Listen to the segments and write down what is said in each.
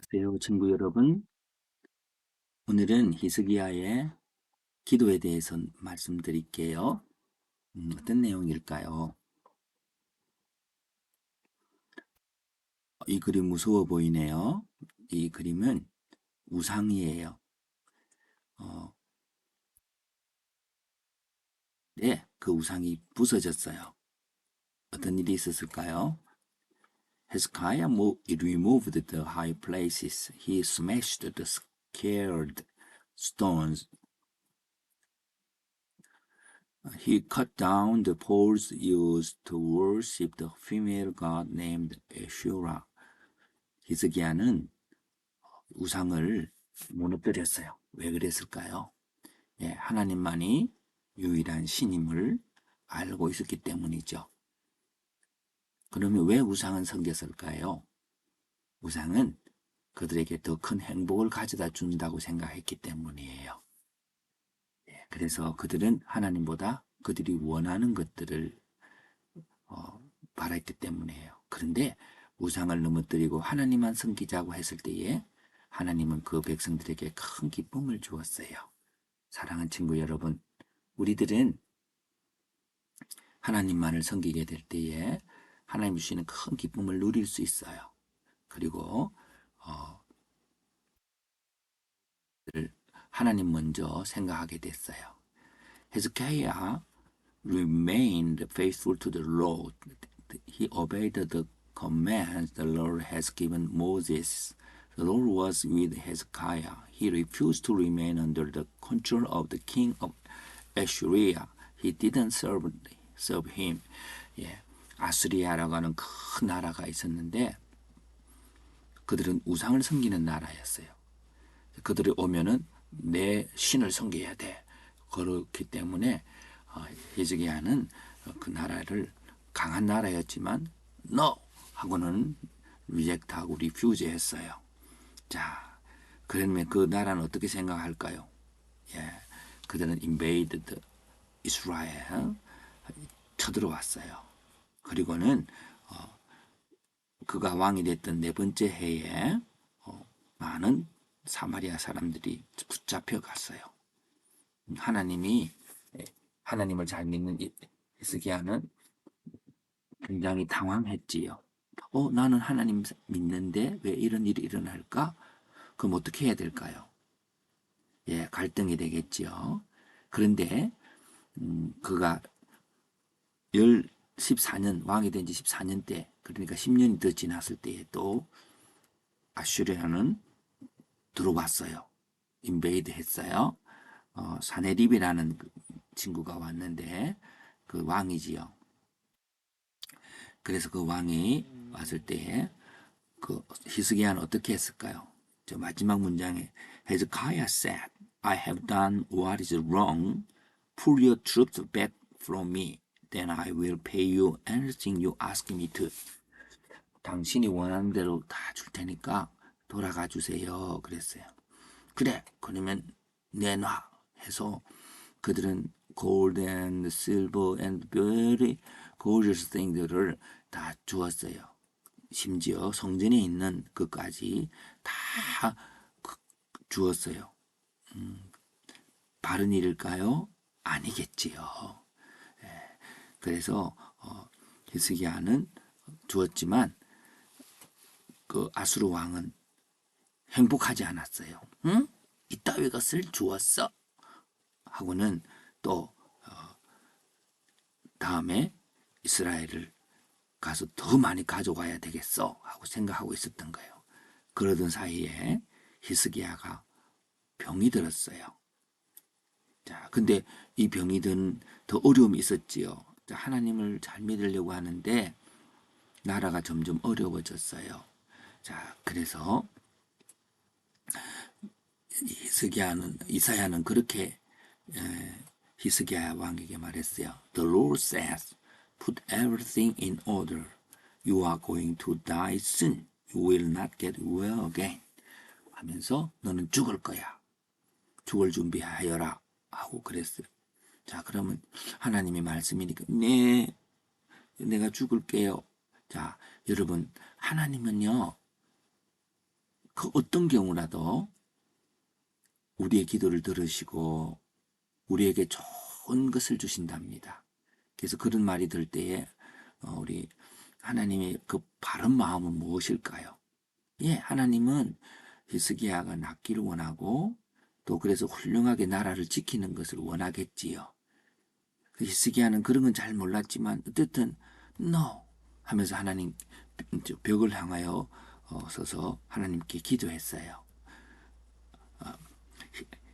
안녕하세요, 친구 여러분. 오늘은 히스기야의 기도에 대해서 말씀드릴게요. 어떤 내용일까요? 이 그림 무서워 보이네요. 이 그림은 우상이에요. 어, 네, 그 우상이 부서졌어요. 어떤 일이 있었을까요? Hezekiah removed the high places. He smashed the scared stones. He cut down the poles used to worship the female god named Ashura. 히스기야는 우상을 무너뜨렸어요. 왜 그랬을까요? 예, 하나님만이 유일한 신임을 알고 있었기 때문이죠. 그러면 왜 우상은 섬겼을까요? 우상은 그들에게 더 큰 행복을 가져다 준다고 생각했기 때문이에요. 예, 그래서 그들은 하나님보다 그들이 원하는 것들을 바랐기 때문이에요. 그런데 우상을 넘어뜨리고 하나님만 섬기자고 했을 때에 하나님은 그 백성들에게 큰 기쁨을 주었어요. 사랑하는 친구 여러분, 우리들은 하나님만을 섬기게 될 때에 하나님 주시는 큰 기쁨을 누릴 수 있어요. 그리고 하나님 먼저 생각하게 됐어요. Hezekiah remained faithful to the Lord. He obeyed the commands the Lord has given Moses. The Lord was with Hezekiah. He refused to remain under the control of the king of Assyria. He didn't serve him. 예, 아수리아라고 하는 큰 나라가 있었는데 그들은 우상을 섬기는 나라였어요. 그들이 오면은 내 신을 섬겨야 돼. 그렇기 때문에 히즈기야는 그 나라를 강한 나라였지만 no 하고는 리젝트하고 리퓨즈 했어요. 자, 그러면 그 나라는 어떻게 생각할까요? 예, 그들은 invaded Israel 쳐들어왔어요. 그리고는 그가 왕이 됐던 네 번째 해에 많은 사마리아 사람들이 붙잡혀 갔어요. 하나님이 하나님을 잘 믿는 히스기야는 굉장히 당황했지요. 나는 하나님 믿는데 왜 이런 일이 일어날까? 그럼 어떻게 해야 될까요? 예, 갈등이 되겠지요. 그런데 그가 14년 왕이 된 지 14년 때, 그러니까 10년이 더 지났을 때에 또 아슈리아는 들어왔어요. 인베이드 했어요. 사네립이라는 친구가 왔는데 그 왕이지요. 그래서 그 왕이 왔을 때에 그 히스기야는 어떻게 했을까요? 저 마지막 문장에 Hezekiah said, I have done what is wrong. Pull your troops back from me. Then I will pay you anything you ask me to. 당신이 원하는 대로 다 줄 테니까 돌아가 주세요. 그랬어요. 그래, 그러면 내놔 해서 그들은 gold and silver and very gorgeous things들을 다 주었어요. 심지어 성전에 있는 것까지 다 주었어요. 바른 일일까요? 아니겠지요. 그래서 히스기야는 주었지만 그 아수르 왕은 행복하지 않았어요. 응? 이따위 것을 주었어? 하고는 또 다음에 이스라엘을 가서 더 많이 가져가야 되겠어 하고 생각하고 있었던 거예요. 그러던 사이에 히스기야가 병이 들었어요. 자, 근데 이 병이 든 더 어려움이 있었지요. 자, 하나님을 잘 믿으려고 하는데 나라가 점점 어려워졌어요. 자, 그래서 이사야는 그렇게 히스기야 왕에게 말했어요. The Lord says, put everything in order. You are going to die soon. You will not get well again. 하면서 너는 죽을 거야. 죽을 준비하여라. 하고 그랬어요. 자, 그러면 하나님의 말씀이니까 네, 내가 죽을게요. 자, 여러분, 하나님은요, 그 어떤 경우라도 우리의 기도를 들으시고 우리에게 좋은 것을 주신답니다. 그래서 그런 말이 들 때에 우리 하나님의 그 바른 마음은 무엇일까요? 예, 하나님은 히스기야가 낫기를 원하고 또 그래서 훌륭하게 나라를 지키는 것을 원하겠지요. 히스기야는 그런 건 잘 몰랐지만 어쨌든 no 하면서 하나님 벽을 향하여 서서 하나님께 기도했어요.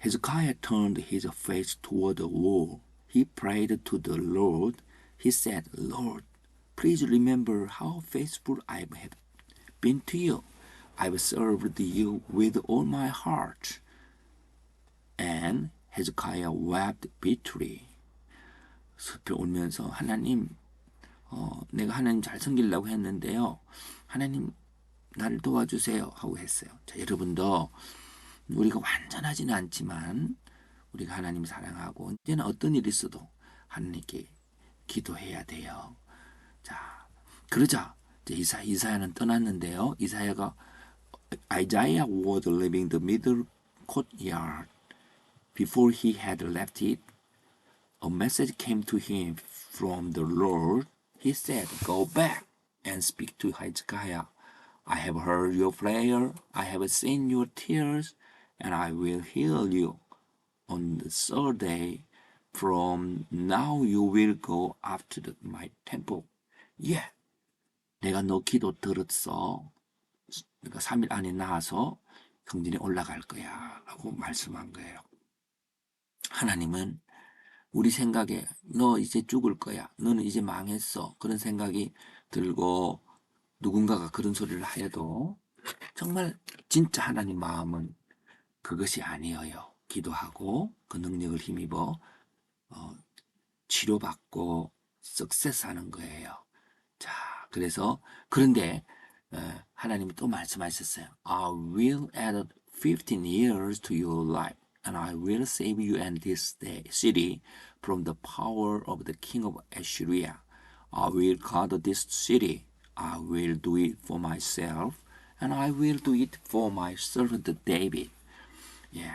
Hezekiah turned his face toward the wall. He prayed to the Lord. He said, Lord, please remember how faithful I have been to you. I've served you with all my heart. And Hezekiah wept bitterly. 숲에 울면서 하나님, 내가 하나님 잘 섬기려고 했는데요. 하나님, 나를 도와주세요. 하고 했어요. 자, 여러분도 우리가 완전하지는 않지만 우리가 하나님 사랑하고 언제나 어떤 일이 있어도 하나님께 기도해야 돼요. 자, 그러자 이사야는 떠났는데요. Isaiah was leaving the middle courtyard. Before he had left it, a message came to him from the Lord. He said, Go back and speak to Hezekiah. I have heard your prayer. I have seen your tears, and I will heal you. On the third day, from now you will go up to my temple. 예, 내가 너 기도 들었어. 그러니까 3일 안에 나와서 성전에 올라갈 거야. 라고 말씀한 거예요. 하나님은 우리 생각에 너 이제 죽을 거야. 너는 이제 망했어. 그런 생각이 들고 누군가가 그런 소리를 해도 정말 진짜 하나님 마음은 그것이 아니에요. 기도하고 그 능력을 힘입어 치료받고 석세스하는 거예요. 자, 그래서 그런데 하나님이 또 말씀하셨어요. I will add 15 years to your life, and I will save you and this city from the power of the king of Assyria. I will guard this city. I will do it for myself, and I will do it for my servant David. 예,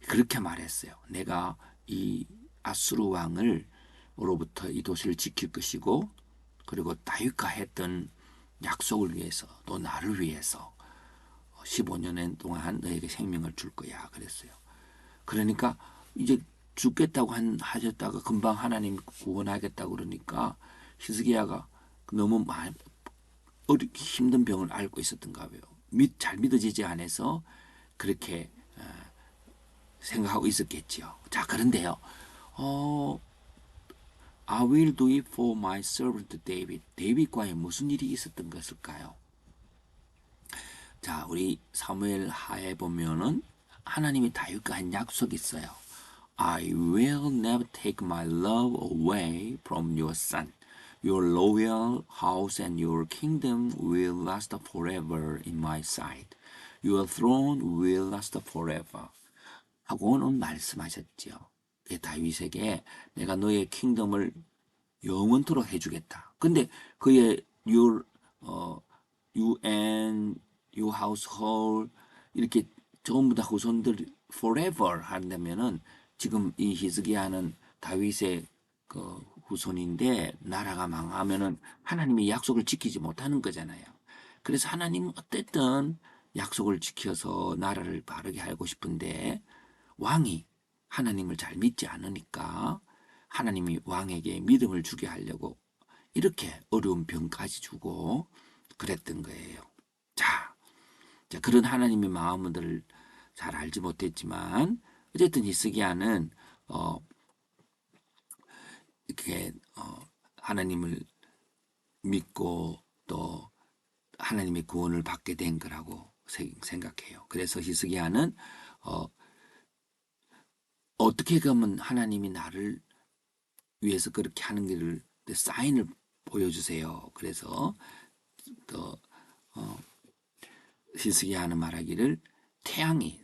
그렇게 말했어요. 내가 이 아수르 왕을로부터 이 도시를 지킬 것이고, 그리고 다윗과 했던 약속을 위해서 또 나를 위해서 15년 동안 너에게 생명을 줄 거야 그랬어요. 그러니까 이제 죽겠다고 하셨다가 금방 하나님 구원하겠다고 그러니까 히스기야가 너무 힘든 병을 앓고 있었던가 봐요. 잘 믿어지지 않아서 그렇게 생각하고 있었겠지요. 자, 그런데요. I will do it for my servant David. 데이빗과의 무슨 일이 있었던 것일까요? 자, 우리 사무엘 하에 보면은 하나님이 다윗과 한 약속이 있어요. I will never take my love away from your son. Your loyal house and your kingdom will last forever in my sight. Your throne will last forever. 하고는 말씀하셨지요. 다윗에게 내가 너의 킹덤을 영원토록 해주겠다. 근데 그의 you and your household 이렇게 전부 다 후손들 forever 한다면은 지금 이 히스기야는 다윗의 그 후손인데 나라가 망하면은 하나님의 약속을 지키지 못하는 거잖아요. 그래서 하나님은 어쨌든 약속을 지켜서 나라를 바르게 하고 싶은데 왕이 하나님을 잘 믿지 않으니까 하나님이 왕에게 믿음을 주게 하려고 이렇게 어려운 병까지 주고 그랬던 거예요. 자, 그런 하나님의 마음들을 잘 알지 못했지만 어쨌든 히스기야는 이렇게 하나님을 믿고 또 하나님의 구원을 받게 된 거라고 생각해요. 그래서 히스기야는 어떻게 하면 하나님이 나를 위해서 그렇게 하는 길을 사인을 보여주세요. 그래서 또 히스기야는 말하기를 태양이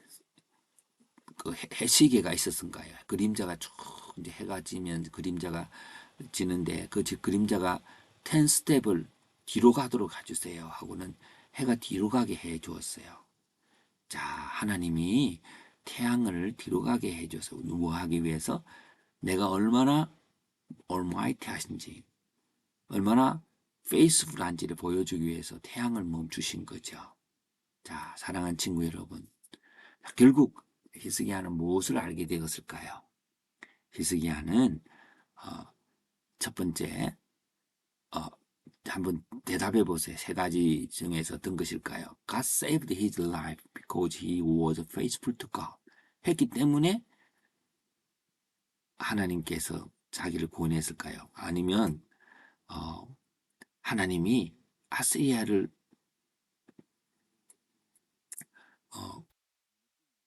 그 해시계가 있었은가요? 그림자가 쭉 이제 해가 지면 그림자가 지는데 그 그림자가 10스텝을 뒤로 가도록 해주세요 하고는 해가 뒤로 가게 해 주었어요. 자, 하나님이 태양을 뒤로 가게 해줘서 뭐 하기 위해서 내가 얼마나 almighty 하신지, 얼마나 페이스풀한지를 보여주기 위해서 태양을 멈추신 거죠. 자, 사랑하는 친구 여러분, 결국 히스기야는 무엇을 알게 되었을까요? 히스기야는 첫 번째 한번 대답해 보세요. 세 가지 중에서 어떤 것일까요? God saved his life because he was faithful to God. 했기 때문에 하나님께서 자기를 구원했을까요? 아니면 하나님이 아스리야를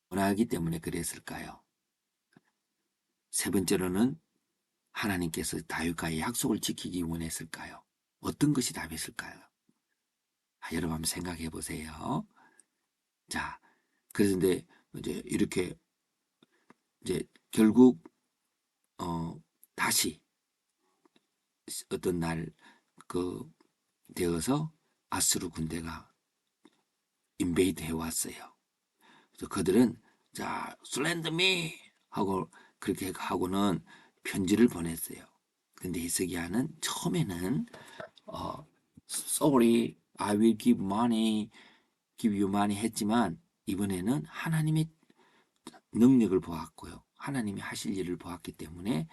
원하기 때문에 그랬을까요? 세 번째로는 하나님께서 다윗과의 약속을 지키기 원했을까요? 어떤 것이 답했을까요? 여러분 한번 생각해 보세요. 자, 그런데 이제 이렇게 이제 결국 다시 어떤 날 되어서 아수르 군대가 인베이드 해왔어요. 그래서 그들은 자 슬렌더 미 하고 그렇게 하고는 편지를 보냈어요. 근데 히스기야는 처음에는 sorry, I will give you money 했지만 이번에는 하나님의 능력을 보았고요. 하나님이 하실 일을 보았기 때문에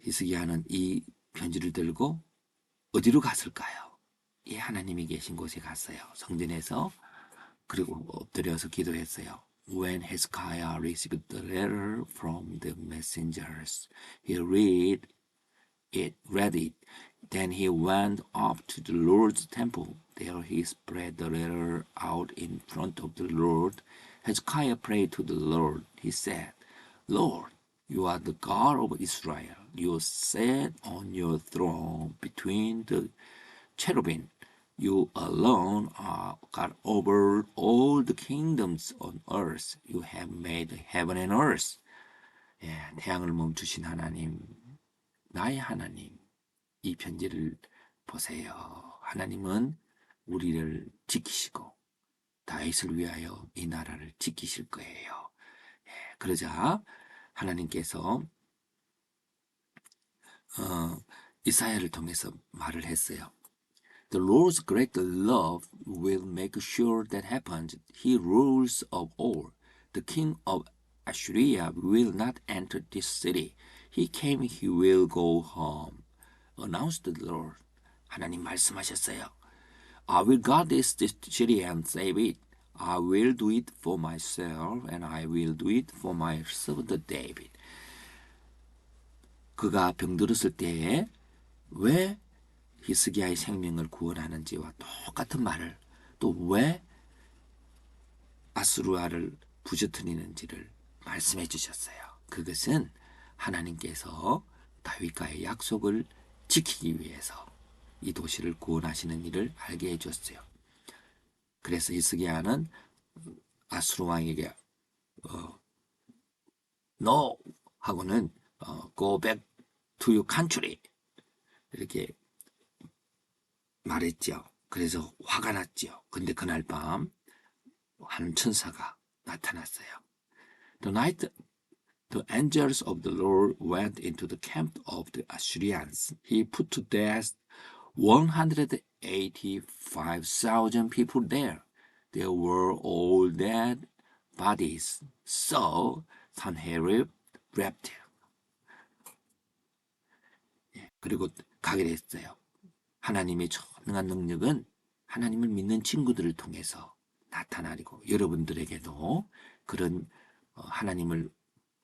히스기야는 이 편지를 들고 어디로 갔을까요? 예, 하나님이 계신 곳에 갔어요. 성전에서. 그리고 엎드려서 기도했어요. When Hezekiah received the letter from the messengers, he read it. Then he went up to the Lord's temple. There he spread the letter out in front of the Lord. Hezekiah prayed to the Lord. He said, Lord, you are the God of Israel. You sat on your throne between the cherubim. You alone are God over all the kingdoms on earth. You have made heaven and earth. 예, 태양을 멈추신 하나님, 나의 하나님, 이 편지를 보세요. 하나님은 우리를 지키시고 다윗을 위하여 이 나라를 지키실 거예요. 예, 그러자 하나님께서 이사야를 통해서 말을 했어요. The Lord's great love will make sure that happens. He rules of all. The king of Assyria will not enter this city. He came, he will go home. Announced the Lord. 하나님 말씀하셨어요. I will guard this city and save it. I will do it for myself and I will do it for my servant David. 그가 병들었을 때에 왜 히스기야의 생명을 구원하는지와 똑같은 말을 또 왜 아수르아를 부셔뜨리는지를 말씀해 주셨어요. 그것은 하나님께서 다윗과의 약속을 지키기 위해서 이 도시를 구원하시는 일을 알게 해줬어요. 그래서 히스기야는 아수르 왕에게 No 하고는 Go back to your country 이렇게 말했죠. 그래서 화가 났죠. 근데 그날 밤 한 천사가 나타났어요. The night the angels of the Lord went into the camp of the Assyrians. He put to death 185,000 people there. They were all dead bodies. So Sanherib wept. 그리고 가게 됐어요. 하나님의 전능한 능력은 하나님을 믿는 친구들을 통해서 나타나리고 여러분들에게도 그런 하나님을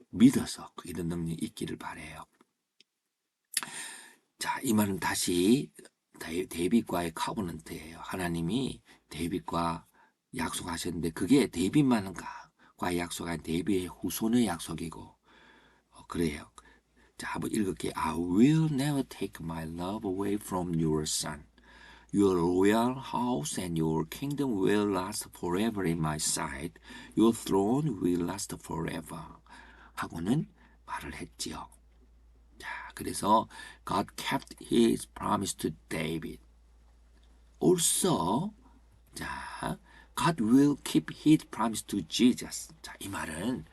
믿어서 이런 능력이 있기를 바라요. 자, 이 말은 다시 데이빗과의 커버넌트예요. 하나님이 데이빗과 약속하셨는데 그게 데이빗만과 약속한 데이빗의 후손의 약속이고 그래요. 자, 한번 읽을게요. I will never take my love away from your son. Your royal house and your kingdom will last forever in my sight. Your throne will last forever. 하고는 말을 했지요. 자, 그래서 God kept his promise to David. Also, 자, God will keep his promise to Jesus. 자, 이 말은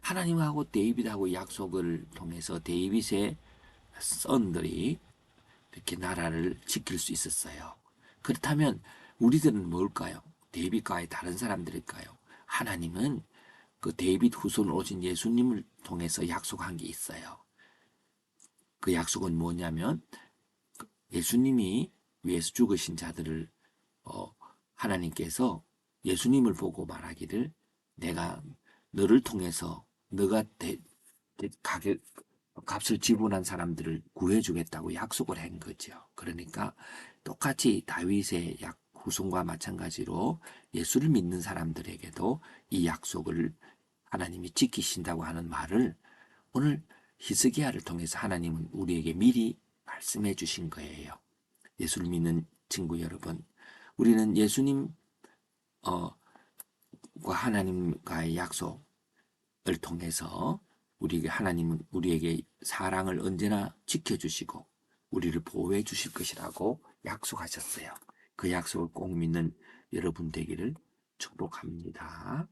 하나님하고 데이빗하고 약속을 통해서 데이빗의 선들이 이렇게 나라를 지킬 수 있었어요. 그렇다면 우리들은 뭘까요? 데이빗과의 다른 사람들일까요? 하나님은 그 데이빗 후손 오신 예수님을 통해서 약속한 게 있어요. 그 약속은 뭐냐면 예수님이 위해서 죽으신 자들을 하나님께서 예수님을 보고 말하기를 내가 너를 통해서 너가 가격 값을 지불한 사람들을 구해주겠다고 약속을 한 거죠. 그러니까 똑같이 다윗의 후손과 마찬가지로 예수를 믿는 사람들에게도 이 약속을 하나님이 지키신다고 하는 말을 오늘 히스기야를 통해서 하나님은 우리에게 미리 말씀해 주신 거예요. 예수를 믿는 친구 여러분, 우리는 예수님과 하나님과의 약속을 통해서 하나님은 우리에게 사랑을 언제나 지켜주시고 우리를 보호해 주실 것이라고 약속하셨어요. 그 약속을 꼭 믿는 여러분 되기를 축복합니다.